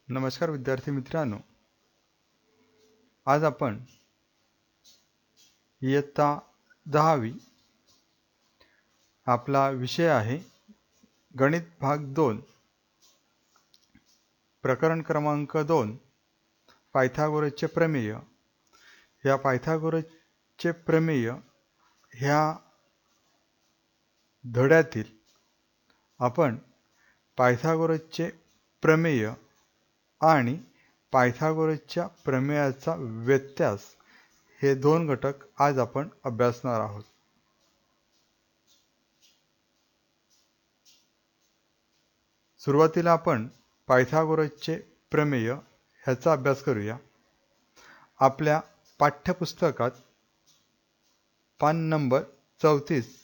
नमस्कार विद्यार्थी मित्रांनो, आज आपण इयत्ता 10वी आपला विषय आहे गणित भाग 2 प्रकरण क्रमांक 2 पायथागोरसचे प्रमेय। या पायथागोरसचे प्रमेय ह्या धड्यातील आपण पायथागोरसचे प्रमेय आणि पायथागोरसच्या प्रमेयाचा व्यत्यास हे दोन घटक आज आपण अभ्यासणार आहोत। सुरुवातीला आपण पायथागोरसचे प्रमेय ह्याचा अभ्यास करूया। आपल्या पाठ्यपुस्तकात पान नंबर 34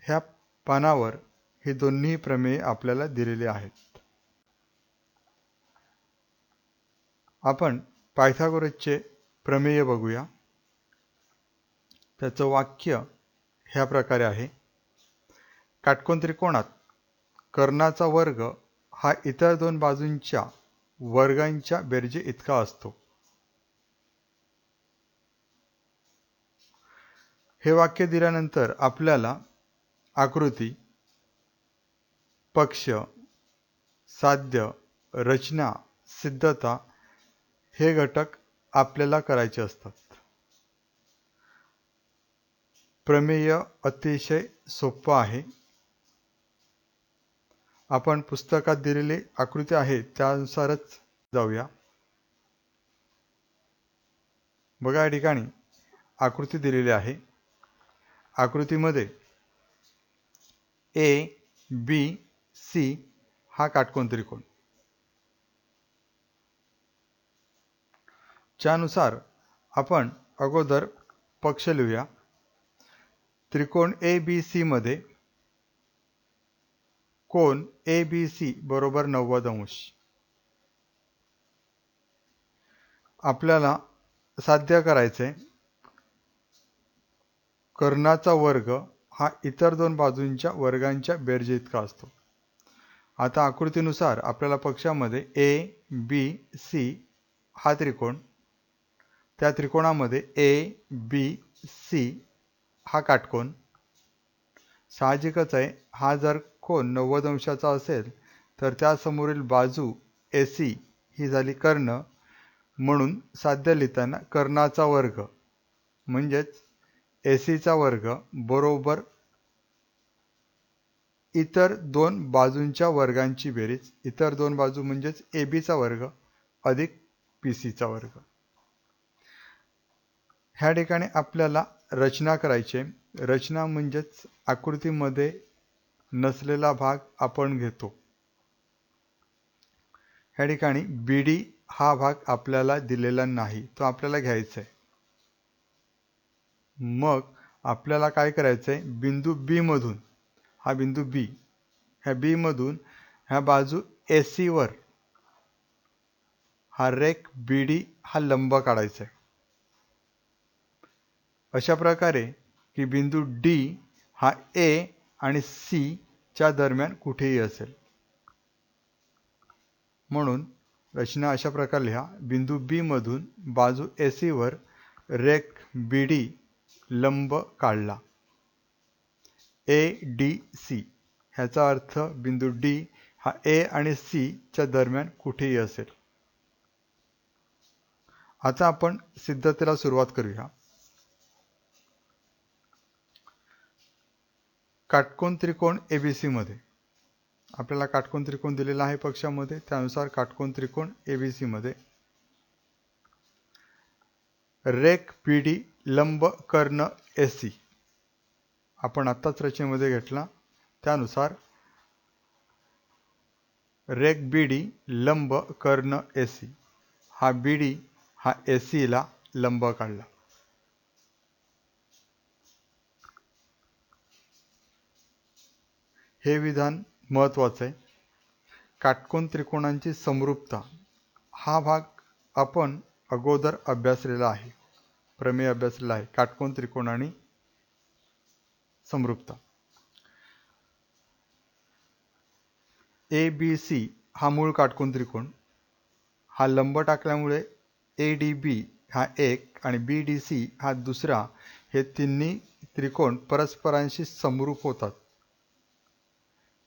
ह्या पानावर हे दोन्ही प्रमेय आपल्याला दिलेले आहेत। आपण पायथागोरसचे प्रमेय बघूया। त्याचं वाक्य ह्या प्रकारे आहे, काटकोन त्रिकोणात कर्णाचा वर्ग हा इतर दोन बाजूंच्या वर्गांच्या बेरजे इतका असतो। हे वाक्य दिल्यानंतर आपल्याला आकृती, पक्ष, साध्य, रचना, सिद्धता हे घटक आपल्याला करायचे असतात। प्रमेय अतिशय सोपं आहे। आपण पुस्तकात दिलेली आकृती आहे त्यानुसारच जाऊया। बघा, या ठिकाणी आकृती दिलेली आहे। आकृतीमध्ये ए बी सी हा काटकोन त्रिकोण, त्यानुसार आपण अगोदर पक्ष लिहूया। त्रिकोण ABC मध्ये कोन ABC बरोबर 90 अंश। आपल्याला साध्य करायचे कर्णाचा वर्ग हा इतर दोन बाजूंच्या वर्गांच्या बेरजे इतका असतो। आता आकृतीनुसार आपल्याला पक्षामध्ये ABC हा त्रिकोण, त्या त्रिकोणामध्ये ABC हा काटकोन, साहजिकच आहे हा जर कोन 90 अंशाचा असेल तर त्या समोरील बाजू AC ही झाली कर्ण, म्हणून साध्य लिहिताना कर्णाचा वर्ग म्हणजेच AC चा वर्ग बरोबर इतर दोन बाजूंच्या वर्गांची बेरीज, इतर दोन बाजू म्हणजेच AB चा वर्ग अधिक PC चा वर्ग। ह्या ठिकाणी आपल्याला रचना करायची। रचना म्हणजेच आकृतीमध्ये नसलेला भाग आपण घेतो। ह्या ठिकाणी BD हा भाग आपल्याला दिलेला नाही, तो आपल्याला घ्यायचा आहे। मग आपल्याला काय करायचं आहे, बिंदू B मधून, हा बिंदू B, ह्या B मधून ह्या बाजू AC वर हा रेख BD हा लंब काढायचा आहे। अशा प्रकारे की बिंदू D हा A आणि C च्या दरम्यान कुठेही असेल। म्हणून रचना अशा प्रकारे लिहा, बिंदू B मधून बाजू AC वर रेख BD लंब काढला ADC। ह्याचा अर्थ बिंदू D हा A आणि C च्या दरम्यान कुठेही असेल। आता आपण सिद्धतेला सुरुवात करूया। काटकोन त्रिकोण ABC मध्ये आपल्याला काटकोन त्रिकोण दिलेला आहे पक्षामध्ये, त्यानुसार काटकोन त्रिकोण ABC मध्ये रेख BD लंब कर्ण AC आपण आत्ताच रचनेमध्ये घेतला, त्यानुसार रेख BD लंब कर्ण AC, हा BD हा AC ला लंब काढला। हे विधान महत्त्वाचं आहे। काटकोन त्रिकोणांची समरूपता हा भाग आपण अगोदर अभ्यासलेला आहे, प्रमेय अभ्यासलेला आहे, काटकोन त्रिकोण आणि समरूपता। ABC हा मूळ काटकोन त्रिकोण, हा लंब टाकल्यामुळे ADB हा एक आणि BDC हा दुसरा, हे तिन्ही त्रिकोण परस्परांशी समरूप होतात.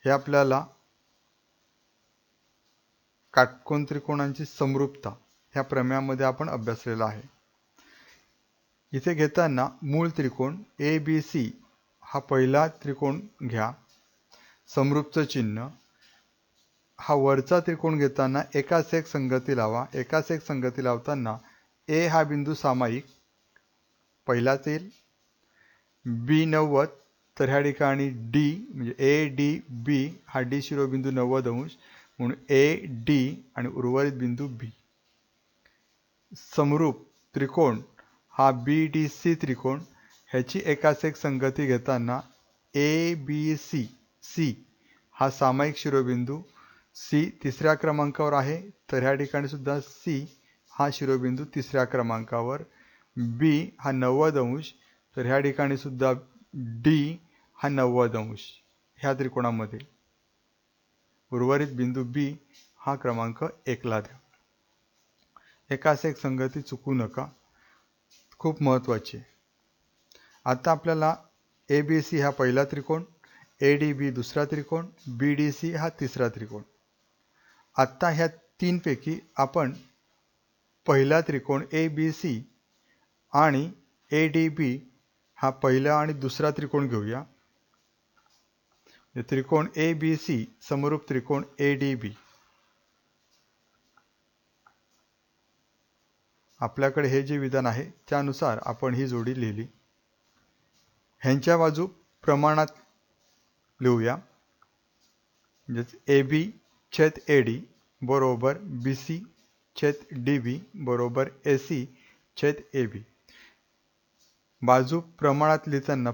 हे आपल्याला काटकोन त्रिकोणांची समरूपता ह्या प्रमेयामध्ये आपण अभ्यासलेला आहे. इथे घेताना मूळ त्रिकोण ABC हा पहिला त्रिकोण घ्या, समरूपचं चिन्ह. हा वरचा त्रिकोण घेताना एकास एक संगती लावा. एकास एक संगती लावताना A हा बिंदू सामायिक पहिलाच येईल, B 90, तर ह्या ठिकाणी D म्हणजे ADB हा D शिरोबिंदू 90 अंश म्हणून AD आणि उर्वरित बिंदू B. समरूप त्रिकोण हा BDC त्रिकोण, ह्याची एकास एक संगती घेताना ABC C हा सामायिक शिरोबिंदू, C तिसऱ्या क्रमांकावर आहे, तर ह्या ठिकाणी सुद्धा C हा शिरोबिंदू तिसऱ्या क्रमांकावर, B हा 90 अंश, तर ह्या ठिकाणी सुद्धा D हा 90 अंश ह्या त्रिकोणामध्ये. उर्वरित बिंदू B हा क्रमांक 1 ला द्या. एकास एक संगती चुकू नका, खूप महत्त्वाची. आता आपल्याला ABC हा पहिला त्रिकोण, ADB दुसरा त्रिकोण, BDC हा तिसरा त्रिकोण. आता ह्या तीनपैकी आपण पहिला त्रिकोण ABC आणि ADB हा पहिला आणि दुसरा त्रिकोण घेऊया. त्रिकोण ABC समरूप त्रिकोण ADB. आपल्याकडे हे जे विधान आहे त्यानुसार आपण ही जोडी लिहिली. ह्यांच्या बाजू प्रमाणात लिहूया. म्हणजे AB छेद AD बरोबर BC छेद DB बरोबर AC छेद AB. बाजू प्रमाणात लिहिताना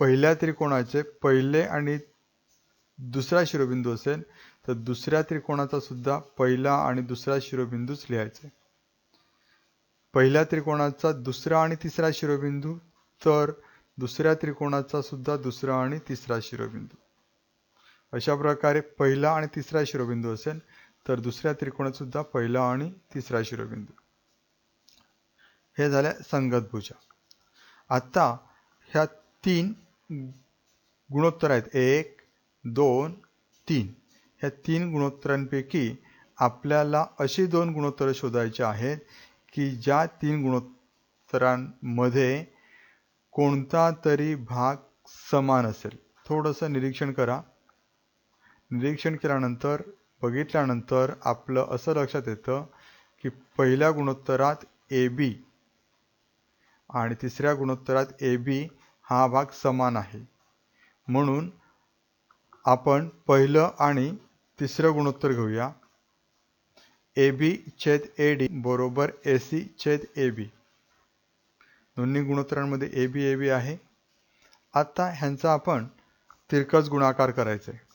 पहिल्या त्रिकोणाचे पहिले आणि दुसरा शिरोबिंदू असेल तर दुसऱ्या त्रिकोणाचा सुद्धा पहिला आणि दुसरा शिरोबिंदूच लिहायचे. पहिल्या त्रिकोणाचा दुसरा आणि तिसरा शिरोबिंदू तर दुसऱ्या त्रिकोणाचा सुद्धा दुसरा आणि तिसरा शिरोबिंदू. अशा प्रकारे पहिला आणि तिसरा शिरोबिंदू असेल तर दुसऱ्या त्रिकोणात सुद्धा पहिला आणि तिसरा शिरोबिंदू. हे झाल्या संगत भुजा. आता ह्या तीन गुणोत्तर आहेत, 1 2 3. ह्या तीन गुणोत्तरांपैकी आपल्याला अशी दोन गुणोत्तरे शोधायची आहेत की ज्या तीन गुणोत्तरांमध्ये कोणता तरी भाग समान असेल. थोडंसं निरीक्षण करा. निरीक्षण केल्यानंतर बघितल्यानंतर आपलं असं लक्षात येतं की पहिल्या गुणोत्तरात AB आणि तिसऱ्या गुणोत्तरात AB हा भाग समान आहे. म्हणून आपण पहिलं आणि तिसरं गुणोत्तर घेऊया. AB छेद AD बरोबर AC छेद AB. दोन्ही गुणोत्तरांमध्ये AB AB आहे. आता ह्यांचा आपण तिरकस गुणाकार करायचा आहे.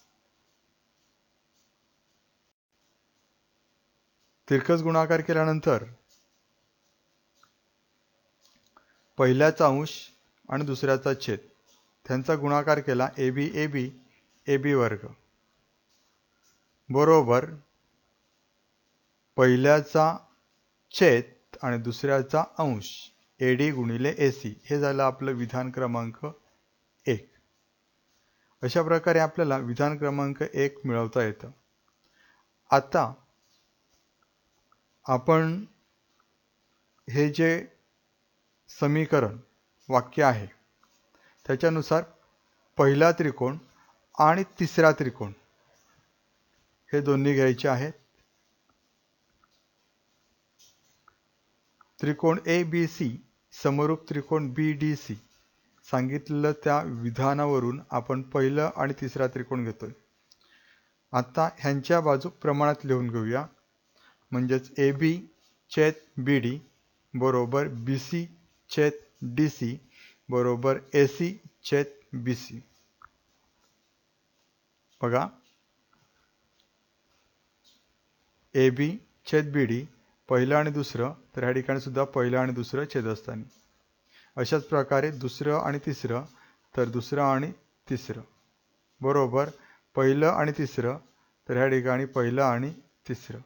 तिरकस गुणाकार केल्यानंतर पहिल्याचा अंश आणि दुसऱ्याचा छेद त्यांचा गुणाकार केला AB AB AB वर्ग बरोबर पहिल्याचा छेद आणि दुसऱ्याचा अंश AD गुणिले AC. हे झालं आपलं विधान क्रमांक 1. अशा प्रकारे आपल्याला विधान क्रमांक 1 मिळवता येतं. आता आपण हे जे समीकरण वाक्य आहे त्याच्यानुसार पहिला त्रिकोण आणि तिसरा त्रिकोण हे दोन्ही घ्यायचे आहेत. त्रिकोण ABC समरूप त्रिकोण BDC सांगितलेलं त्या विधानावरून आपण पहिलं आणि तिसरा त्रिकोण घेतोय. आता ह्यांच्या बाजू प्रमाणात लिहून घेऊया. म्हणजेच AB छेद BD बरोबर BC छेद DC बरोबर AC छेद BC. बघा AB छेद BD पहिलं आणि दुसरं, तर ह्या ठिकाणी सुद्धा पहिलं आणि दुसरं छेदस्थानी. अशाच प्रकारे दुसरं आणि तिसरं, तर दुसरं आणि तिसरं बरोबर पहिलं आणि तिसरं, तर ह्या ठिकाणी पहिलं आणि तिसरं.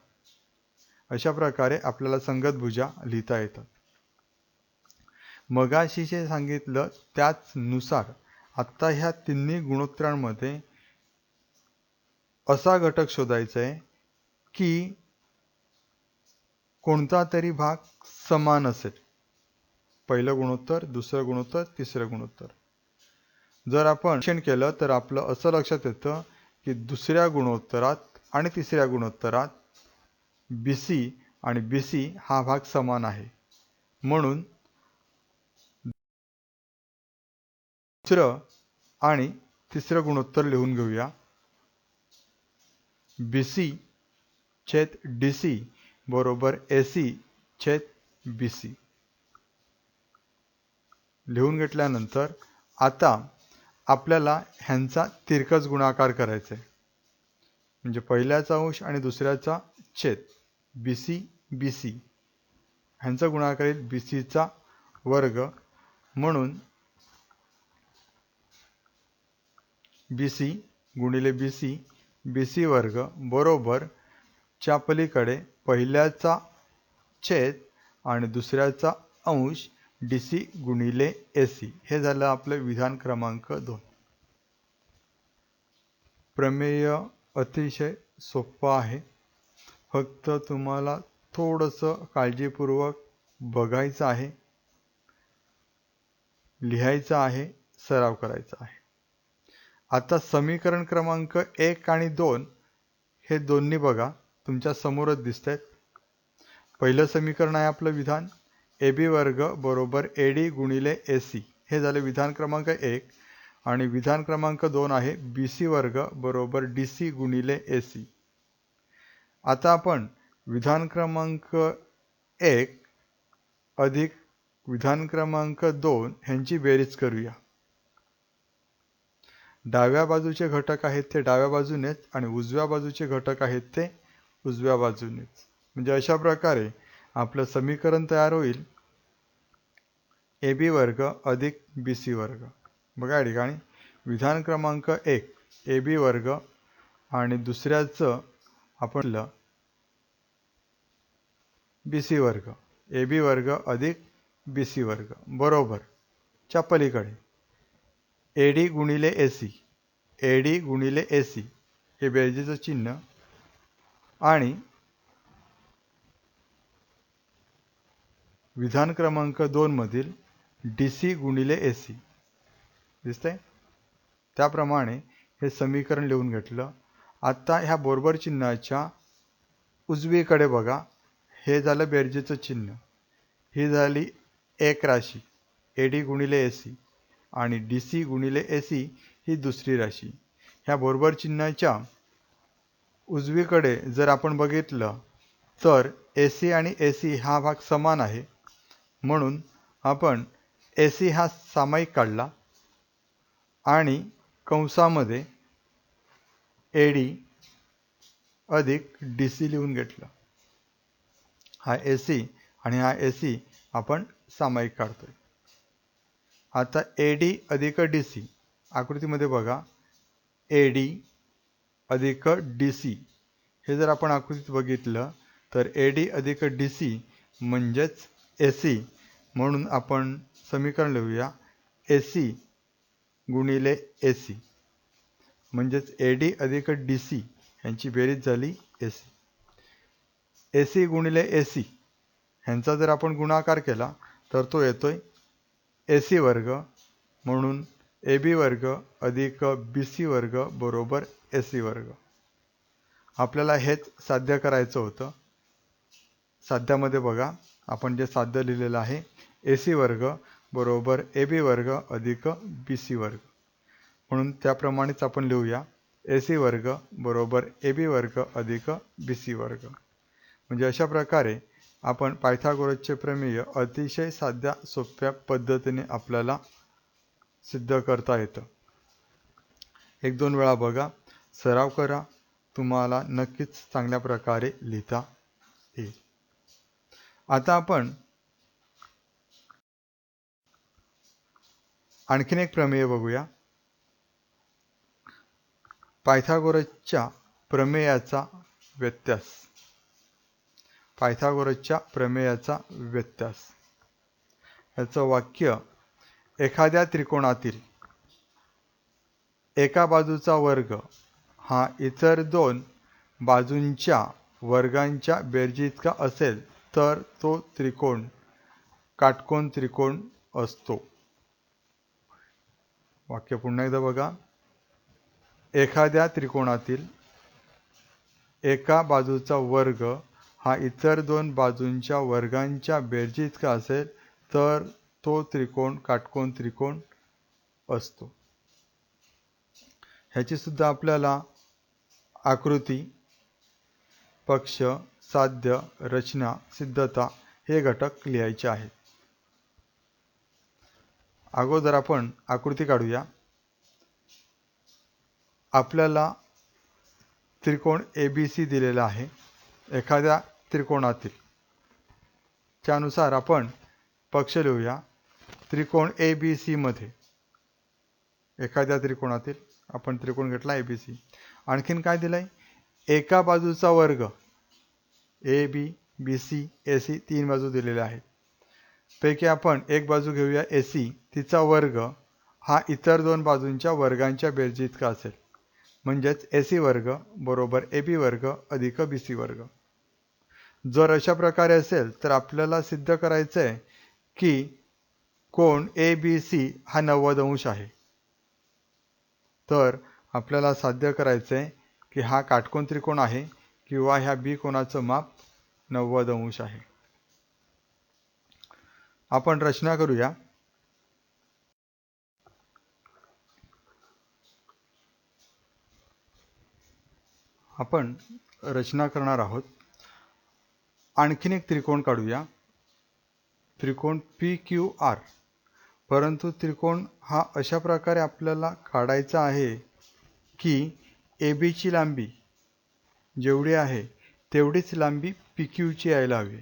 अशा प्रकारे आपल्याला संगत भुजा लिहिता येतात. मगाशी जे सांगितलं त्याचनुसार आता ह्या तिन्ही गुणोत्तरांमध्ये असा घटक शोधायचा आहे की कोणता तरी भाग समान असेल. पहिलं गुणोत्तर, दुसरं गुणोत्तर, तिसरं गुणोत्तर. जर आपण निरीक्षण केलं तर आपलं असं लक्षात येतं की दुसऱ्या गुणोत्तरात आणि तिसऱ्या गुणोत्तरात BC आणि BC हा भाग समान आहे. म्हणून दुसरं आणि तिसरं गुणोत्तर लिहून घेऊया. BC छेद DC बरोबर AC छेद BC. लिहून घेतल्यानंतर आता आपल्याला ह्यांचा तिरकस गुणाकार करायचा आहे. म्हणजे पहिल्याचा अंश आणि दुसऱ्याचा छेद BC BC ह्यांचा गुणाकार येईल BC चा वर्ग. म्हणून BC गुणिले BC BC वर्ग बरोबर च्या पलीकडे पहिल्याचा छेद आणि दुसऱ्याचा अंश DC गुणिले AC. हे झालं आपलं विधान क्रमांक 2. प्रमेय अतिशय सोपं आहे. फक्त तुम्हाला थोडंसं काळजीपूर्वक बघायचं आहे, लिहायचं आहे, सराव करायचा आहे. आता समीकरण क्रमांक 1 आणि 2 हे दोन्ही बघा तुमच्या समोरच दिसतात. पहिलं समीकरण आहे आपलं विधान AB वर्ग बरोबर AD गुणिले AC. हे झाले विधान क्रमांक 1. आणि विधान क्रमांक 2 आहे BC वर्ग बरोबर DC गुणिले AC. आता आपण विधान क्रमांक 1 अधिक विधान क्रमांक 2 ह्यांची बेरीज करूया. डाव्या बाजूचे घटक आहेत ते डाव्या बाजूनेच आणि उजव्या बाजूचे घटक आहेत ते उजव्या बाजूनेच. म्हणजे अशा प्रकारे आपलं समीकरण तयार होईल AB वर्ग अधिक BC वर्ग. बघा या ठिकाणी विधान क्रमांक 1 AB वर्ग आणि दुसऱ्याचं आपण BC वर्ग. AB वर्ग अधिक BC वर्ग बरोबर च्या पलीकडे AD गुणिले AC. AD गुणिले AC हे बेरजेचं चिन्ह आणि विधान क्रमांक 2 मधील DC गुणिले AC दिसतंय. त्याप्रमाणे हे समीकरण लिहून घेतलं. आता ह्या बरोबर चिन्हाच्या उजवीकडे बघा, हे झालं बेरजेचं चिन्ह. ही झाली एक राशी AD गुणिले AC आणि DC गुणिले AC ही दुसरी राशी. ह्या बरोबर चिन्हाच्या उजवीकडे जर आपण बघितलं तर AC आणि AC हा भाग समान आहे. म्हणून आपण AC हा सामायिक काढला आणि कंसामध्ये AD अधिक DC लिहून घेतलं. हा AC आणि हा AC आपण सामायिक काढतोय. आता AD अधिक DC आकृतीमध्ये बघा AD अधिक DC हे जर आपण आकृतीत बघितलं तर AD अधिक DC म्हणजेच AC. म्हणून आपण समीकरण लिहूया AC गुणिले AC म्हणजेच AD अधिक DC यांची बेरीज झाली AC. AC गुणिले AC ह्यांचा जर आपण गुणाकार केला तर तो येतोय AC वर्ग. म्हणून AB वर्ग अधिक BC वर्ग बरोबर AC वर्ग. आपल्याला हेच साध्य करायचं होतं. साध्यामध्ये बघा आपण जे साध्य लिहिलेलं आहे AC वर्ग बरोबर AB वर्ग अधिक BC वर्ग. म्हणून त्याप्रमाणेच आपण लिहूया AC वर्ग बरोबर AB वर्ग अधिक BC वर्ग. म्हणजे अशा प्रकारे आपण पायथागोरसचे प्रमेय अतिशय साध्या सोप्या पद्धतीने आपल्याला सिद्ध करता येतं. एक दोन वेळा बघा, सराव करा, तुम्हाला नक्कीच चांगल्या प्रकारे लिहिता येईल. आता आपण आणखीन एक प्रमेय बघूया. पायथागोरसच्या प्रमेयाचा व्यत्यास. पायथागोरसच्या प्रमेयाचा व्यत्यास. याचं वाक्य, एखाद्या त्रिकोणातील एका बाजूचा वर्ग हा इतर दोन बाजूंच्या वर्गांच्या बेरजेइतका असेल तर तो त्रिकोण काटकोन त्रिकोण असतो. वाक्य पुन्हा एकदा बघा. एखाद्या त्रिकोणातील एका बाजूचा वर्ग हा इतर दोन बाजूंच्या वर्गांच्या बेरजेइतका असेल तर तो त्रिकोण काटकोन त्रिकोण असतो. ह्याची सुद्धा आपल्याला आकृती, पक्ष, साध्य, रचना, सिद्धता हे घटक लिहायचे आहेत. अगोदर आपण आकृती काढूया. आपल्याला त्रिकोण ABC दिलेला आहे. एखाद्या त्रिकोणातील त्यानुसार आपण पक्ष लिहूया. त्रिकोण ABC मध्ये एखाद्या त्रिकोणातील आपण त्रिकोण घेतला ABC. आणखीन काय दिलंय? एका बाजूचा वर्ग AB, BC, AC तीन बाजू दिलेल्या आहेत. पैकी आपण एक बाजू घेऊया AC. तिचा वर्ग हा इतर दोन बाजूंच्या वर्गांच्या बेरजेइतका असेल. म्हणजेच AC वर्ग बरोबर AB वर्ग अधिक BC वर्ग. जर अशा प्रकारे असेल तर आपल्याला सिद्ध करायचं आहे की कोन ABC हा 90 अंश आहे. तर आपल्याला साध्य करायचं आहे की हा काटकोन त्रिकोण आहे किंवा ह्या B कोनाचं माप 90 अंश आहे. आपण रचना करूया. आपण रचना करणार आहोत. आणखीन एक त्रिकोण काढूया. त्रिकोण PQR. परंतु त्रिकोण हा अशा प्रकारे आपल्याला काढायचा आहे की AB ची लांबी जेवढी आहे तेवढीच लांबी PQ ची यायला हवी.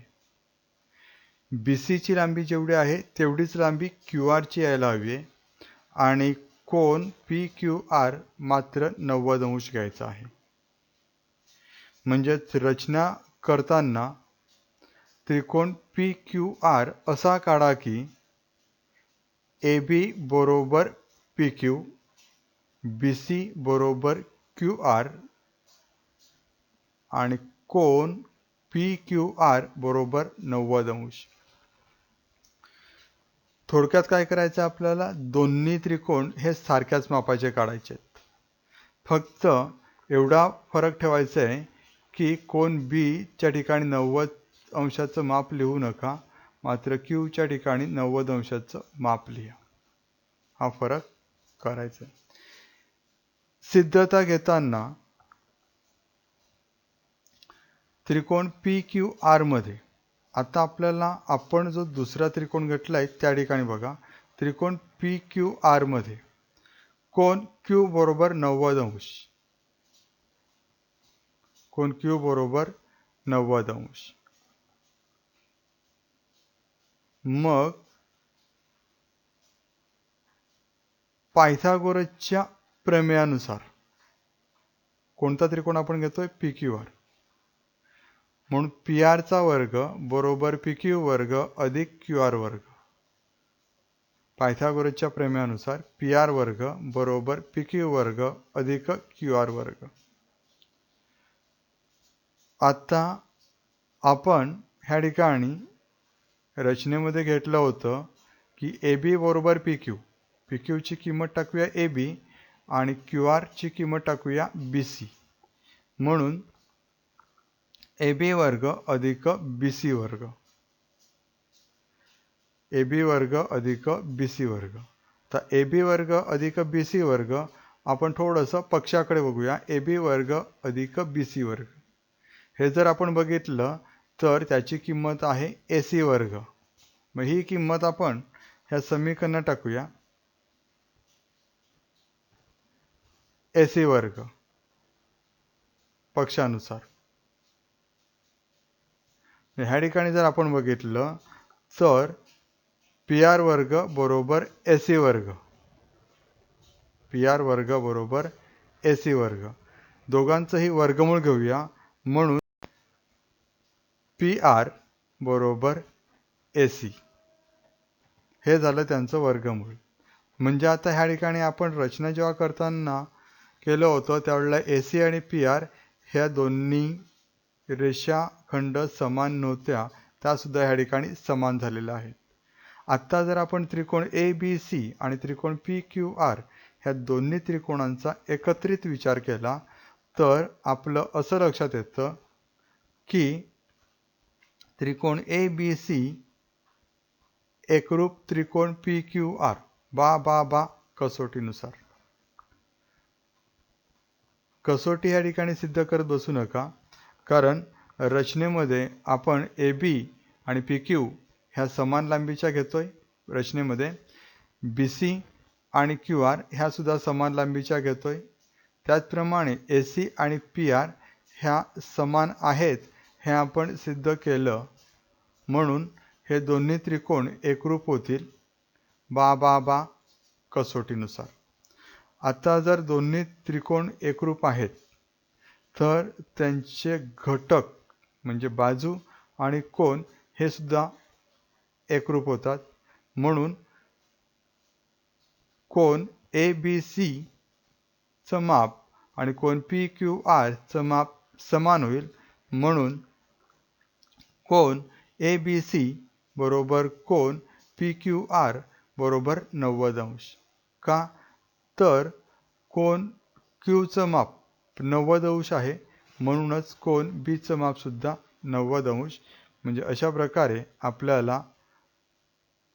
BC ची लांबी जेवढी आहे तेवढीच लांबी QR ची यायला हवी आणि कोन PQR मात्र 90 अंश घ्यायचा आहे. म्हणजेच रचना करताना त्रिकोण PQR असा काढा की AB बरोबर PQ, BC बरोबर QR आणि कोन PQR बरोबर 90 अंश. थोडक्यात काय करायचं आपल्याला? दोन्ही त्रिकोण हे सारख्याच मापाचे काढायचे आहेत. फक्त एवढा फरक ठेवायचा आहे की कोन B च्या ठिकाणी 90 अंशाचं माप लिहू नका, मात्र Q च्या ठिकाणी 90 अंशाचं माप लिहा. हा फरक करायचा आहे. सिद्धता घेताना त्रिकोण PQR मध्ये आता आपल्याला आपण जो दुसरा त्रिकोण घेतलाय त्या ठिकाणी बघा. त्रिकोण PQR मध्ये कोन Q बरोबर 90 अंश. कोन Q बरोबर 90 अंश. मग पायथागोरसच्या प्रमेयानुसार कोणता त्रिकोण आपण घेतोय? PQR. म्हणून PR चा वर्ग बरोबर PQ वर्ग अधिक QR वर्ग. पायथागोरसच्या प्रमेयानुसार PR वर्ग बरोबर PQ वर्ग अधिक QR वर्ग. आता आपण ह्या ठिकाणी रचनेमध्ये घेतलं होतं की AB बरोबर PQ. PQ ची किंमत टाकूया AB आणि QR ची किंमत टाकूया BC. म्हणून AB वर्ग अधिक BC वर्ग. AB वर्ग अधिक BC वर्ग. तर AB वर्ग अधिक BC वर्ग आपण थोडंसं पक्षाकडे बघूया. AB वर्ग अधिक BC वर्ग. हे जर आपण बघितलं तर त्याची किंमत आहे AC वर्ग. मग ही किंमत आपण ह्या समीकरणात टाकूया. AC वर्ग पक्षानुसार. ह्या ठिकाणी जर आपण बघितलं तर PR वर्ग बरोबर AC वर्ग. PR वर्ग बरोबर AC वर्ग. दोघांचंही वर्गमूळ घेऊया. म्हणून PR बरोबर AC हे झालं त्यांचं वर्गमूळ. म्हणजे आता ह्या ठिकाणी आपण रचना जेव्हा करताना केलं होतं त्यावेळेला AC आणि PR ह्या दोन्ही रेषाखंड समान नव्हत्या, त्यासुद्धा ह्या ठिकाणी समान झालेल्या आहेत. आत्ता जर आपण त्रिकोण ABC आणि त्रिकोण PQR ह्या दोन्ही त्रिकोणांचा एकत्रित विचार केला तर आपलं असं लक्षात येतं की त्रिकोण ABC एकरूप त्रिकोण PQR बा कसोटीनुसार. कसोटी या ठिकाणी सिद्ध करत बसू नका, कारण रचनेमध्ये आपण AB आणि PQ ह्या समान लांबीच्या घेतोय रचनेमध्ये, BC आणि QR ह्या सुद्धा समान लांबीच्या घेतोय. त्याचप्रमाणे AC आणि PR ह्या समान आहेत हे आपण सिद्ध केलं. म्हणून हे दोन्ही त्रिकोण एकरूप होतील बा कसोटीनुसार. आता जर दोन्ही त्रिकोण एकरूप आहेत तर त्यांचे घटक म्हणजे बाजू आणि कोन हे सुद्धा एकरूप होतात. म्हणून कोन ABC चं माप आणि कोन PQR चं माप समान होईल. म्हणून कोन ABC बरोबर कोन PQR बरोबर 90 अंश. का? तर कोन Q चं माप 90 अंश आहे, म्हणूनच कोन B चं माप सुद्धा 90 अंश. म्हणजे अशा प्रकारे आपल्याला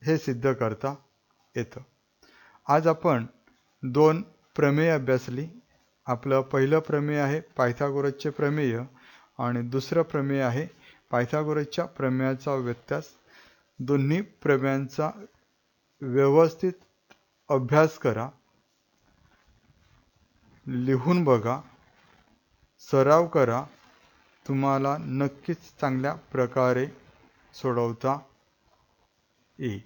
हे सिद्ध करता येतं. आज आपण 2 प्रमेय अभ्यासली. आपलं पहिलं प्रमेय आहे पायथागोरसचे प्रमेय आणि दुसरं प्रमेय आहे पायथागोरसच्या प्रमेयाचा व्यत्यास. दोन्ही प्रमेयांचा व्यवस्थित अभ्यास करा, लिहून बघा, सराव करा. तुम्हाला नक्कीच चांगल्या प्रकारे सोडवता येईल.